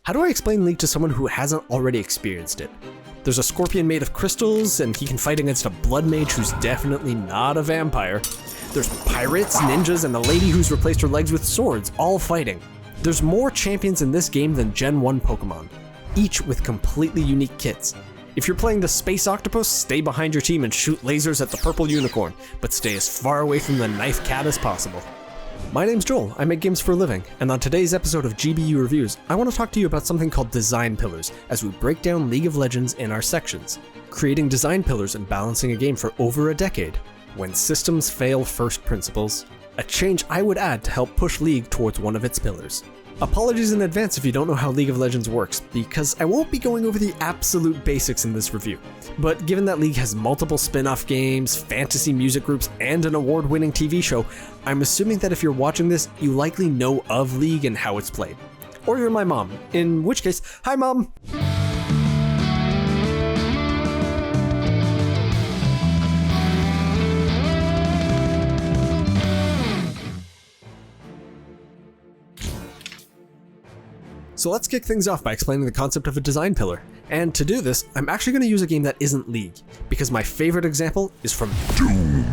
How do I explain League to someone who hasn't already experienced it? There's a scorpion made of crystals, and he can fight against a blood mage who's definitely not a vampire. There's pirates, ninjas, and a lady who's replaced her legs with swords, all fighting. There's more champions in this game than Gen 1 Pokemon, each with completely unique kits. If you're playing the Space Octopus, stay behind your team and shoot lasers at the purple unicorn, but stay as far away from the knife cat as possible. My name's Joel, I make games for a living, and on today's episode of GBU Reviews, I want to talk to you about something called design pillars as we break down League of Legends in our sections, creating design pillars and balancing a game for over a decade. When systems fail first principles, a change I would add to help push League towards one of its pillars. Apologies in advance if you don't know how League of Legends works, because I won't be going over the absolute basics in this review. But given that League has multiple spin-off games, fantasy music groups, and an award-winning TV show, I'm assuming that if you're watching this, you likely know of League and how it's played. Or you're my mom, in which case, hi mom! So let's kick things off by explaining the concept of a design pillar. And to do this, I'm actually going to use a game that isn't League, because my favorite example is from Doom.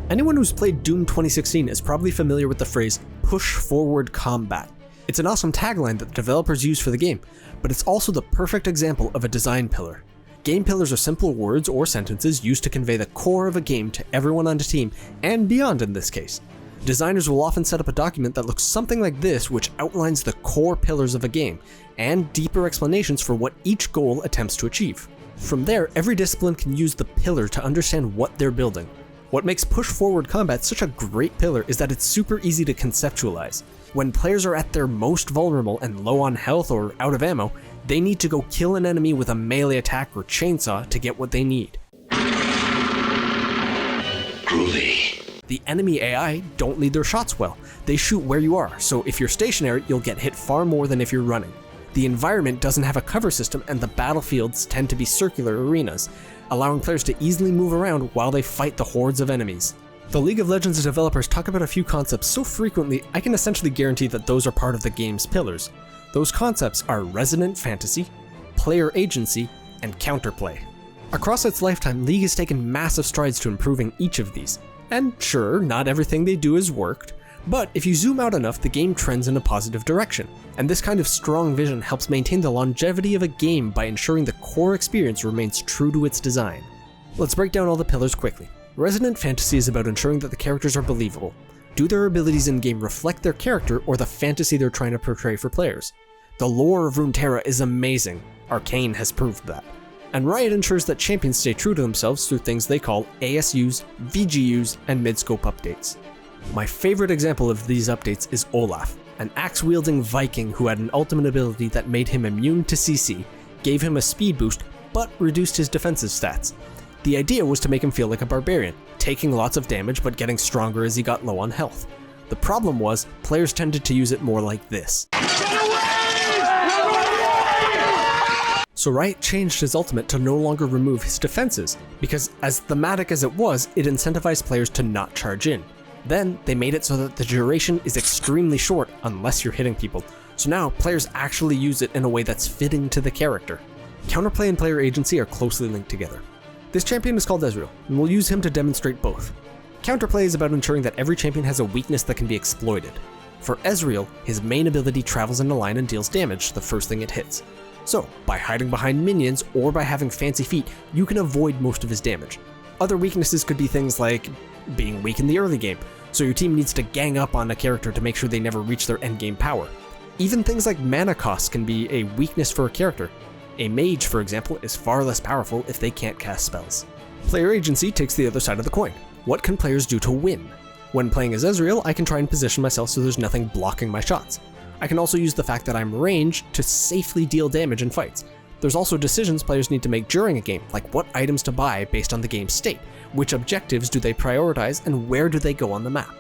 Anyone who's played Doom 2016 is probably familiar with the phrase, push forward combat. It's an awesome tagline that the developers use for the game, but it's also the perfect example of a design pillar. Game pillars are simple words or sentences used to convey the core of a game to everyone on the team, and beyond in this case. Designers will often set up a document that looks something like this, which outlines the core pillars of a game, and deeper explanations for what each goal attempts to achieve. From there, every discipline can use the pillar to understand what they're building. What makes push forward combat such a great pillar is that it's super easy to conceptualize. When players are at their most vulnerable and low on health or out of ammo, they need to go kill an enemy with a melee attack or chainsaw to get what they need. Groovy. The enemy AI don't lead their shots well. They shoot where you are, so if you're stationary, you'll get hit far more than if you're running. The environment doesn't have a cover system, and the battlefields tend to be circular arenas, allowing players to easily move around while they fight the hordes of enemies. The League of Legends developers talk about a few concepts so frequently, I can essentially guarantee that those are part of the game's pillars. Those concepts are resonant fantasy, player agency, and counterplay. Across its lifetime, League has taken massive strides to improving each of these. And sure, not everything they do has worked, but if you zoom out enough, the game trends in a positive direction. And this kind of strong vision helps maintain the longevity of a game by ensuring the core experience remains true to its design. Let's break down all the pillars quickly. Resonant fantasy is about ensuring that the characters are believable. Do their abilities in-game reflect their character or the fantasy they're trying to portray for players? The lore of Runeterra is amazing. Arcane has proved that. And Riot ensures that champions stay true to themselves through things they call ASUs, VGUs, and mid-scope updates. My favorite example of these updates is Olaf, an axe-wielding Viking who had an ultimate ability that made him immune to CC, gave him a speed boost, but reduced his defensive stats. The idea was to make him feel like a barbarian, taking lots of damage but getting stronger as he got low on health. The problem was, players tended to use it more like this. So Riot changed his ultimate to no longer remove his defenses, because as thematic as it was, it incentivized players to not charge in. Then, they made it so that the duration is extremely short unless you're hitting people, so now players actually use it in a way that's fitting to the character. Counterplay and player agency are closely linked together. This champion is called Ezreal, and we'll use him to demonstrate both. Counterplay is about ensuring that every champion has a weakness that can be exploited. For Ezreal, his main ability travels in a line and deals damage the first thing it hits. So, by hiding behind minions or by having fancy feet, you can avoid most of his damage. Other weaknesses could be things like being weak in the early game, so your team needs to gang up on a character to make sure they never reach their endgame power. Even things like mana costs can be a weakness for a character. A mage, for example, is far less powerful if they can't cast spells. Player agency takes the other side of the coin. What can players do to win? When playing as Ezreal, I can try and position myself so there's nothing blocking my shots. I can also use the fact that I'm ranged to safely deal damage in fights. There's also decisions players need to make during a game, like what items to buy based on the game's state, which objectives do they prioritize, and where do they go on the map.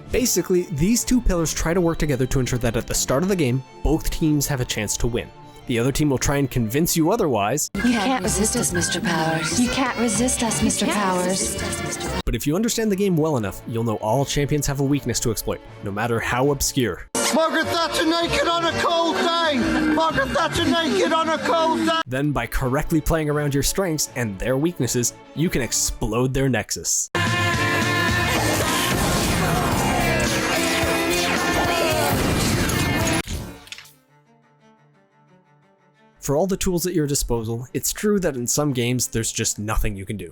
Basically, these two pillars try to work together to ensure that at the start of the game, both teams have a chance to win. The other team will try and convince you otherwise. You can't resist us, Mr. Powers. You can't resist us, Mr. Powers. But if you understand the game well enough, you'll know all champions have a weakness to exploit, no matter how obscure. Margaret Thatcher naked on a cold day! Margaret Thatcher naked on a cold day. Then by correctly playing around your strengths and their weaknesses, you can explode their nexus. For all the tools at your disposal, it's true that in some games there's just nothing you can do.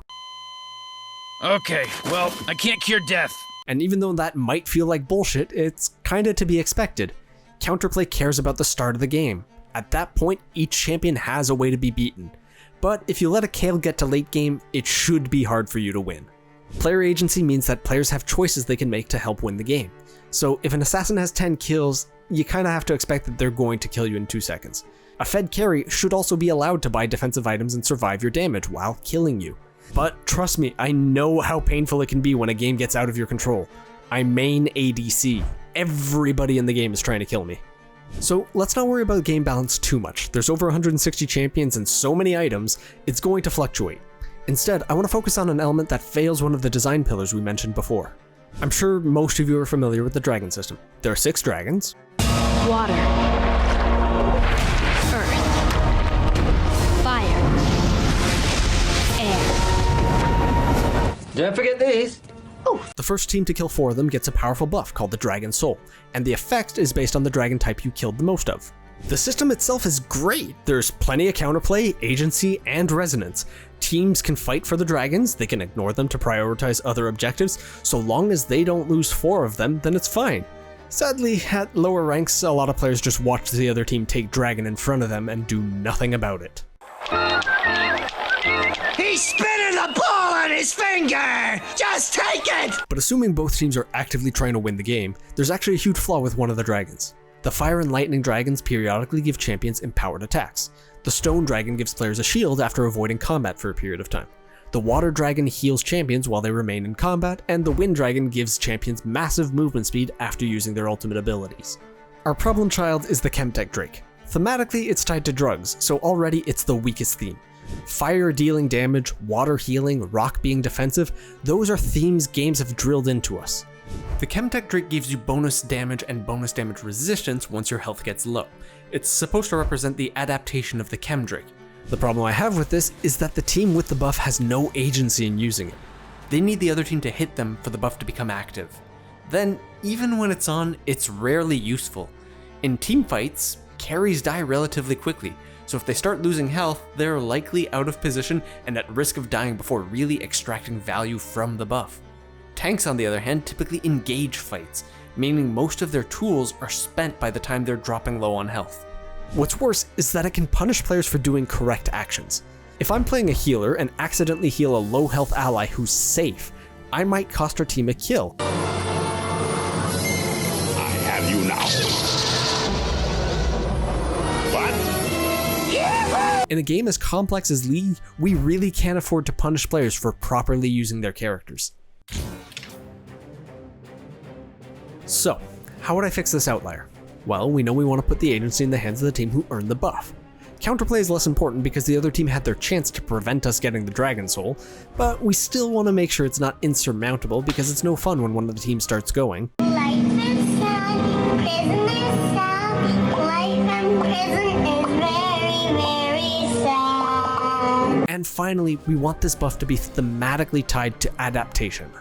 Okay, well, I can't cure death. And even though that might feel like bullshit, it's kinda to be expected. Counterplay cares about the start of the game. At that point, each champion has a way to be beaten. But if you let a Kayle get to late game, it should be hard for you to win. Player agency means that players have choices they can make to help win the game. So if an assassin has 10 kills, you kinda have to expect that they're going to kill you in 2 seconds. A fed carry should also be allowed to buy defensive items and survive your damage while killing you. But trust me, I know how painful it can be when a game gets out of your control. I main ADC. Everybody in the game is trying to kill me. So let's not worry about game balance too much. There's over 160 champions and so many items, it's going to fluctuate. Instead, I want to focus on an element that fails one of the design pillars we mentioned before. I'm sure most of you are familiar with the dragon system. There are 6 dragons. Water. Earth. Fire. Air. Don't forget these. The first team to kill 4 of them gets a powerful buff called the Dragon Soul, and the effect is based on the dragon type you killed the most of. The system itself is great. There's plenty of counterplay, agency, and resonance. Teams can fight for the dragons, they can ignore them to prioritize other objectives. So long as they don't lose 4 of them, then it's fine. Sadly, at lower ranks, a lot of players just watch the other team take dragon in front of them and do nothing about it. He's spinning the ball on his finger! Just take it! But assuming both teams are actively trying to win the game, there's actually a huge flaw with one of the dragons. The fire and lightning dragons periodically give champions empowered attacks. The stone dragon gives players a shield after avoiding combat for a period of time. The water dragon heals champions while they remain in combat, and the wind dragon gives champions massive movement speed after using their ultimate abilities. Our problem child is the Chemtech Drake. Thematically, it's tied to drugs, so already it's the weakest theme. Fire dealing damage, water healing, rock being defensive, those are themes games have drilled into us. The Chemtech Drake gives you bonus damage and bonus damage resistance once your health gets low. It's supposed to represent the adaptation of the Chem Drake. The problem I have with this is that the team with the buff has no agency in using it. They need the other team to hit them for the buff to become active. Then, even when it's on, it's rarely useful. In team fights, carries die relatively quickly, so if they start losing health, they're likely out of position and at risk of dying before really extracting value from the buff. Tanks, on the other hand, typically engage fights, meaning most of their tools are spent by the time they're dropping low on health. What's worse is that it can punish players for doing correct actions. If I'm playing a healer and accidentally heal a low health ally who's safe, I might cost our team a kill. I have you now. What? In a game as complex as League, we really can't afford to punish players for properly using their characters. So, how would I fix this outlier? Well, we know we want to put the agency in the hands of the team who earned the buff. Counterplay is less important because the other team had their chance to prevent us getting the Dragon Soul, but we still want to make sure it's not insurmountable because it's no fun when one of the teams starts going. Life is sad, prison is sad, life in prison is very, very sad. And finally, we want this buff to be thematically tied to adaptation.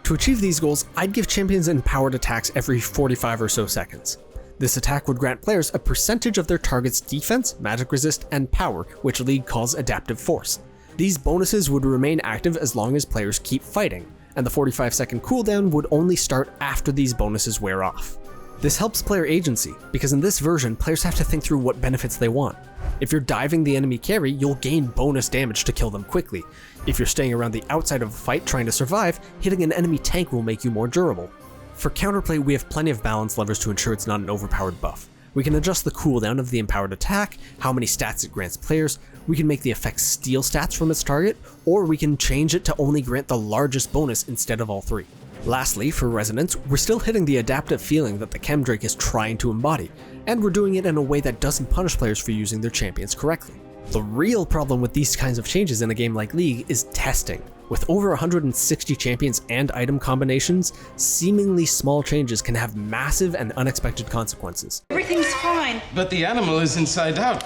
To achieve these goals, I'd give champions empowered attacks every 45 or so seconds. This attack would grant players a percentage of their target's defense, magic resist, and power, which League calls adaptive force. These bonuses would remain active as long as players keep fighting, and the 45-second cooldown would only start after these bonuses wear off. This helps player agency, because in this version, players have to think through what benefits they want. If you're diving the enemy carry, you'll gain bonus damage to kill them quickly. If you're staying around the outside of a fight trying to survive, hitting an enemy tank will make you more durable. For counterplay, we have plenty of balance levers to ensure it's not an overpowered buff. We can adjust the cooldown of the empowered attack, how many stats it grants players, we can make the effect steal stats from its target, or we can change it to only grant the largest bonus instead of all 3. Lastly, for resonance, we're still hitting the adaptive feeling that the Chem Drake is trying to embody, and we're doing it in a way that doesn't punish players for using their champions correctly. The real problem with these kinds of changes in a game like League is testing. With over 160 champions and item combinations, seemingly small changes can have massive and unexpected consequences. Everything's fine. But the animal is inside out.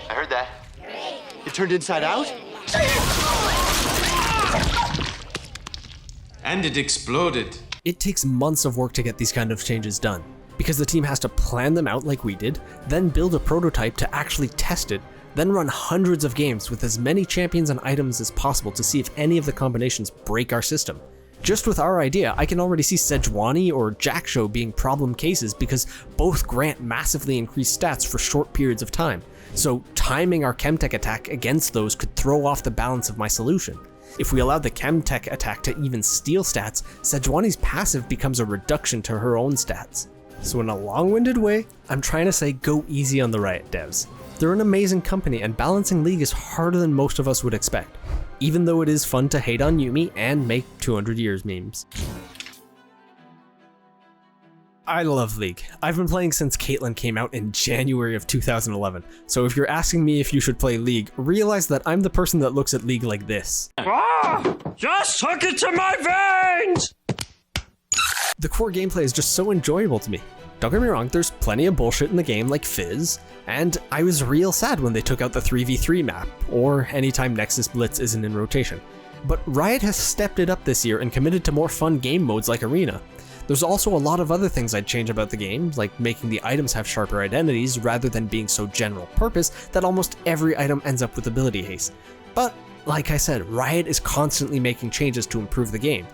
I heard that. It turned inside out? And it exploded. It takes months of work to get these kind of changes done, because the team has to plan them out like we did, then build a prototype to actually test it, then run hundreds of games with as many champions and items as possible to see if any of the combinations break our system. Just with our idea, I can already see Sejuani or Jackshow being problem cases because both grant massively increased stats for short periods of time, so timing our Chemtech attack against those could throw off the balance of my solution. If we allowed the Chemtech attack to even steal stats, Sejuani's passive becomes a reduction to her own stats. So in a long-winded way, I'm trying to say go easy on the Riot devs. They're an amazing company, and balancing League is harder than most of us would expect, even though it is fun to hate on Yumi and make 200 years memes. I love League. I've been playing since Caitlyn came out in January of 2011, so if you're asking me if you should play League, realize that I'm the person that looks at League like this. Just hook it to my veins! The core gameplay is just so enjoyable to me. Don't get me wrong, there's plenty of bullshit in the game like Fizz, and I was real sad when they took out the 3v3 map, or anytime Nexus Blitz isn't in rotation. But Riot has stepped it up this year and committed to more fun game modes like Arena. There's also a lot of other things I'd change about the game, like making the items have sharper identities rather than being so general purpose that almost every item ends up with ability haste. But, like I said, Riot is constantly making changes to improve the game.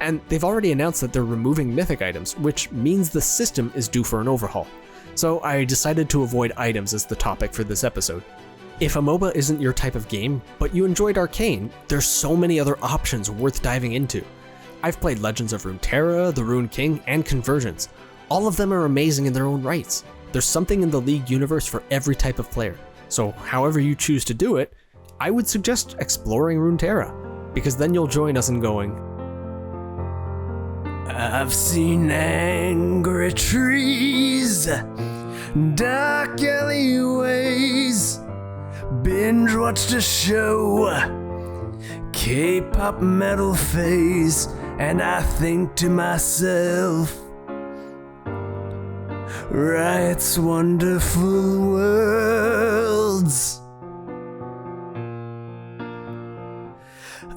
And they've already announced that they're removing mythic items, which means the system is due for an overhaul. So I decided to avoid items as the topic for this episode. If a MOBA isn't your type of game, but you enjoyed Arcane, there's so many other options worth diving into. I've played Legends of Runeterra, the Rune King, and Convergence. All of them are amazing in their own rights. There's something in the League universe for every type of player. So however you choose to do it, I would suggest exploring Runeterra, because then you'll join us in going, I've seen angry trees, dark alleyways, binge watched a show, K-pop metal phase, and I think to myself, Riot's wonderful worlds.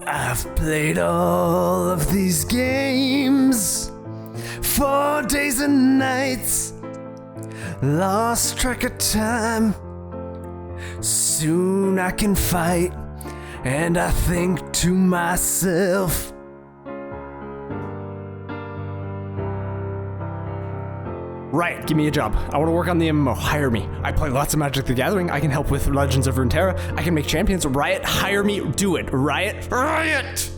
I've played all of these games, 4 days and nights, lost track of time. Soon I can fight, and I think to myself, Riot, give me a job. I want to work on the MMO. Hire me. I play lots of Magic the Gathering. I can help with Legends of Runeterra. I can make champions. Riot, hire me. Do it. Riot. Riot!